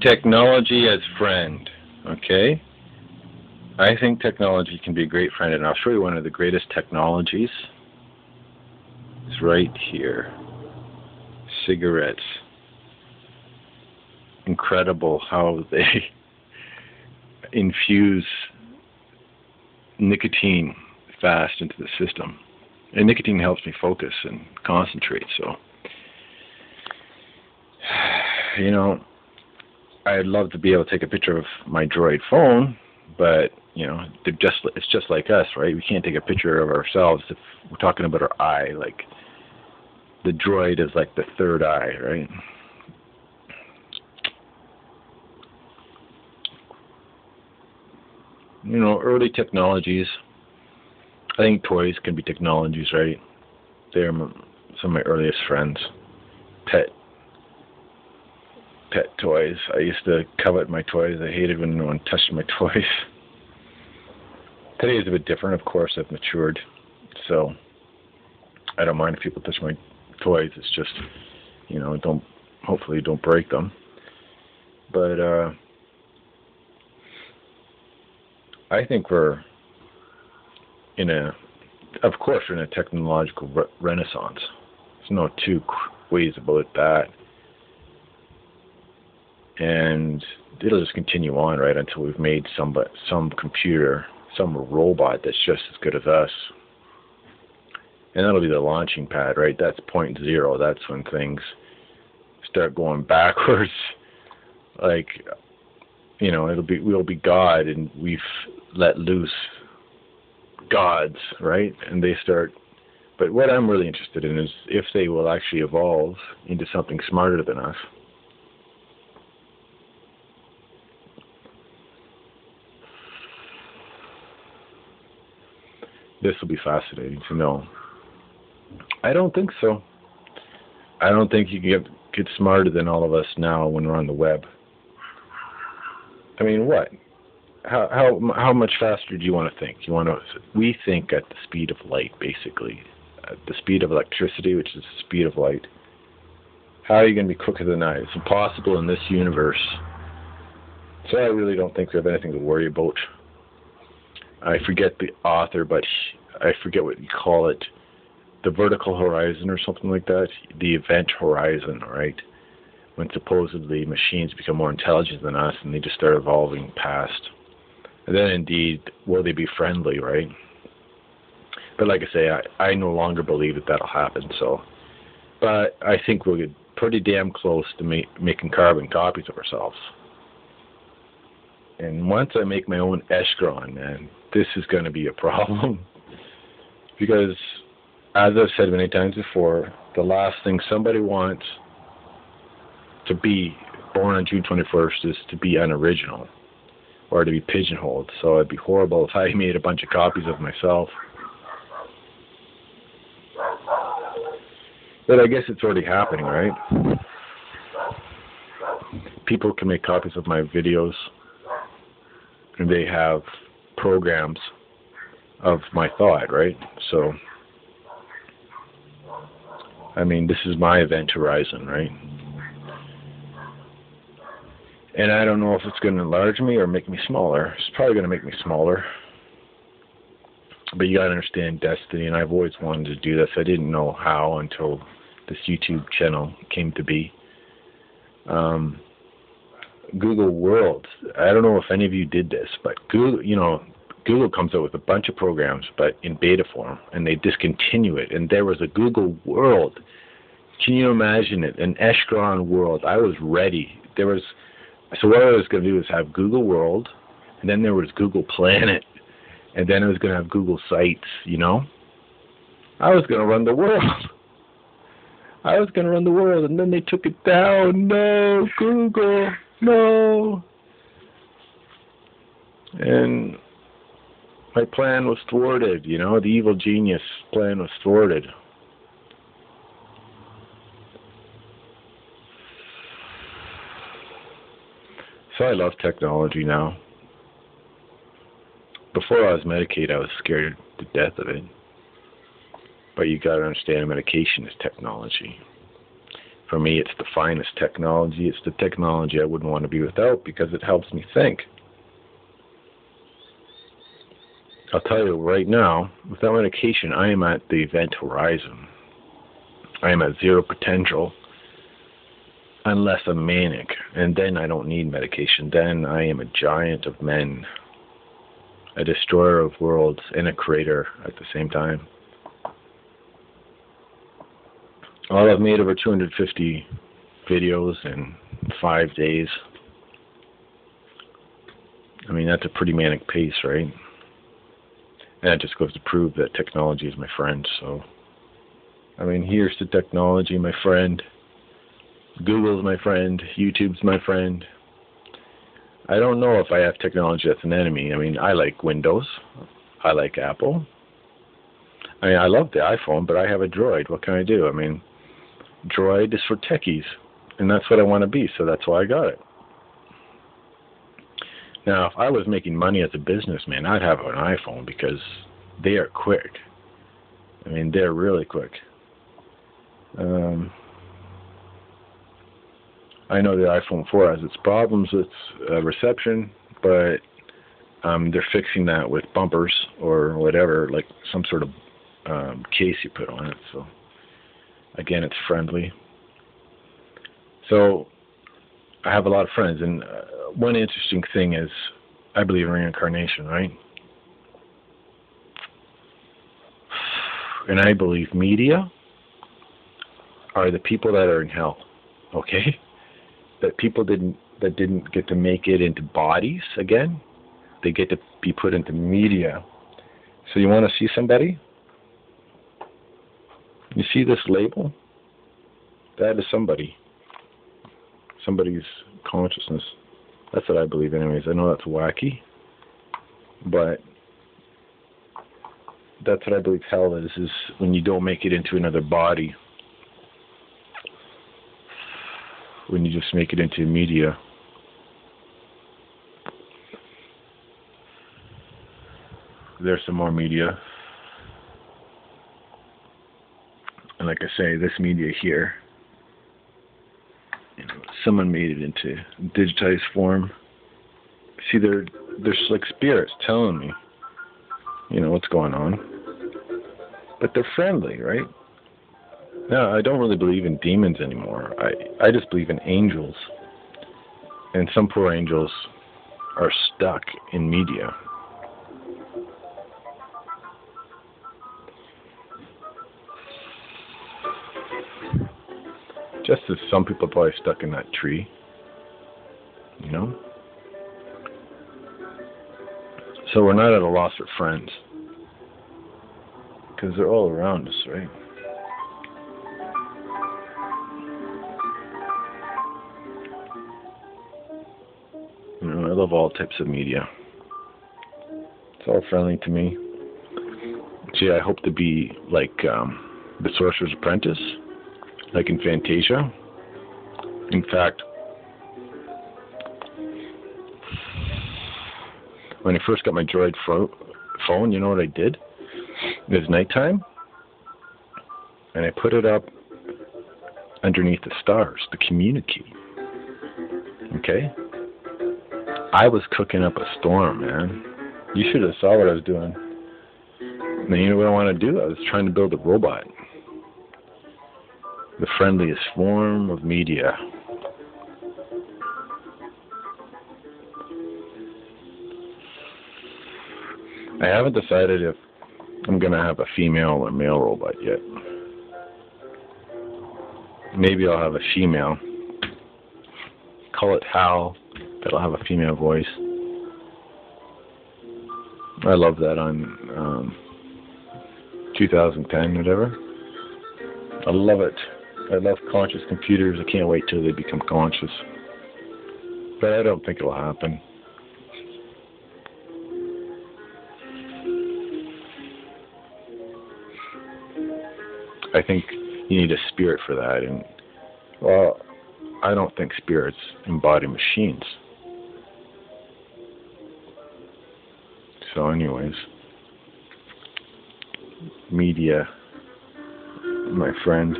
Technology as friend. Okay? I think technology can be a great friend, and I'll show you one of the greatest technologies. It's right here. Cigarettes. Incredible how they infuse nicotine fast into the system. And nicotine helps me focus and concentrate, so you know, I'd love to be able to take a picture of my Droid phone, but it's just like us, right? We can't take a picture of ourselves if we're talking about our eye. Like the Droid is like the third eye, right? Early technologies. I think toys can be technologies, right? They're some of my earliest friends. Pet toys. I used to covet my toys. I hated when no one touched my toys. Today is a bit different. Of course, I've matured, so I don't mind if people touch my toys. It's just, hopefully don't break them. But I think we're in a technological renaissance. There's no two ways about that. And it'll just continue on, right, until we've made some computer, some robot that's just as good as us. And that'll be the launching pad, right? That's point zero. That's when things start going backwards. Like, we'll be God, and we've let loose gods, right? And they start. But what I'm really interested in is if they will actually evolve into something smarter than us. This will be fascinating to know. I don't think so. I don't think you can get smarter than all of us now when we're on the web. I mean, what? How much faster do you want to think? We think at the speed of light, basically. At the speed of electricity, which is the speed of light. How are you going to be quicker than that? It's impossible in this universe. So I really don't think we have anything to worry about. I forget the author, but I forget what you call it. The vertical horizon or something like that. The event horizon, right? When supposedly machines become more intelligent than us and they just start evolving past. And then indeed, will they be friendly, right? But like I say, I no longer believe that'll happen. So, but I think we'll get pretty damn close to making carbon copies of ourselves. And once I make my own Eshkron, man, this is going to be a problem. Because, as I've said many times before, the last thing somebody wants to be born on June 21st is to be unoriginal or to be pigeonholed. So it'd be horrible if I made a bunch of copies of myself. But I guess it's already happening, right? People can make copies of my videos, and they have programs of my thought, right? So, I mean, this is my event horizon, right? And I don't know if it's going to enlarge me or make me smaller. It's probably going to make me smaller. But you got to understand destiny, and I've always wanted to do this. I didn't know how until this YouTube channel came to be. Google World. I don't know if any of you did this, but Google comes out with a bunch of programs, but in beta form, and they discontinue it. And there was a Google World. Can you imagine it? An Eshkron world. I was ready. So what I was going to do is have Google World, and then there was Google Planet, and then I was going to have Google Sites, I was going to run the world. And then they took it down. No, Google, no. And my plan was thwarted, the evil genius plan was thwarted. So I love technology now. Before I was medicated, I was scared to death of it. But you got to understand, medication is technology. For me, it's the finest technology. It's the technology I wouldn't want to be without because it helps me think. I'll tell you right now, without medication, I am at the event horizon. I am at zero potential unless I'm manic. And then I don't need medication. Then I am a giant of men, a destroyer of worlds, and a creator at the same time. Well, I've made over 250 videos in 5 days. I mean, that's a pretty manic pace, right? And that just goes to prove that technology is my friend. So, I mean, here's the technology, my friend. Google's my friend. YouTube's my friend. I don't know if I have technology that's an enemy. I mean, I like Windows. I like Apple. I mean, I love the iPhone, but I have a Droid. What can I do? I mean, Droid is for techies, and that's what I want to be, so that's why I got it. Now, if I was making money as a businessman, I'd have an iPhone because they are quick. I mean, they're really quick. I know the iPhone 4 has its problems with reception, but they're fixing that with bumpers or whatever, like some sort of case you put on it. So, again, it's friendly. So, I have a lot of friends, and one interesting thing is I believe in reincarnation, right? And I believe media are the people that are in hell, okay? That people that didn't get to make it into bodies again, they get to be put into media. So you want to see somebody? You see this label? That is somebody. Somebody's consciousness. That's what I believe anyways. I know that's wacky, but that's what I believe hell is when you don't make it into another body. When you just make it into media. There's some more media. And like I say, this media here, someone made it into digitized form. See, they're like spirits telling me, what's going on. But they're friendly, right? No, I don't really believe in demons anymore. I just believe in angels. And some poor angels are stuck in media. Just as some people are probably stuck in that tree. So we're not at a loss for friends. Because they're all around us, right? I love all types of media. It's all friendly to me. Gee, I hope to be like the Sorcerer's Apprentice, like in Fantasia. In fact, when I first got my Droid phone, you know what I did? It was nighttime, and I put it up underneath the stars to communicate. Okay? I was cooking up a storm, man. You should have saw what I was doing. And you know what I want to do? I was trying to build a robot. The friendliest form of media. I haven't decided if I'm going to have a female or male robot yet. Maybe I'll have a female. Call it Hal. That'll have a female voice. I love that on 2010, whatever. I love it. I love conscious computers. I can't wait till they become conscious. But I don't think it'll happen. I think you need a spirit for that. And, well, I don't think spirits embody machines. So anyways, media, my friend.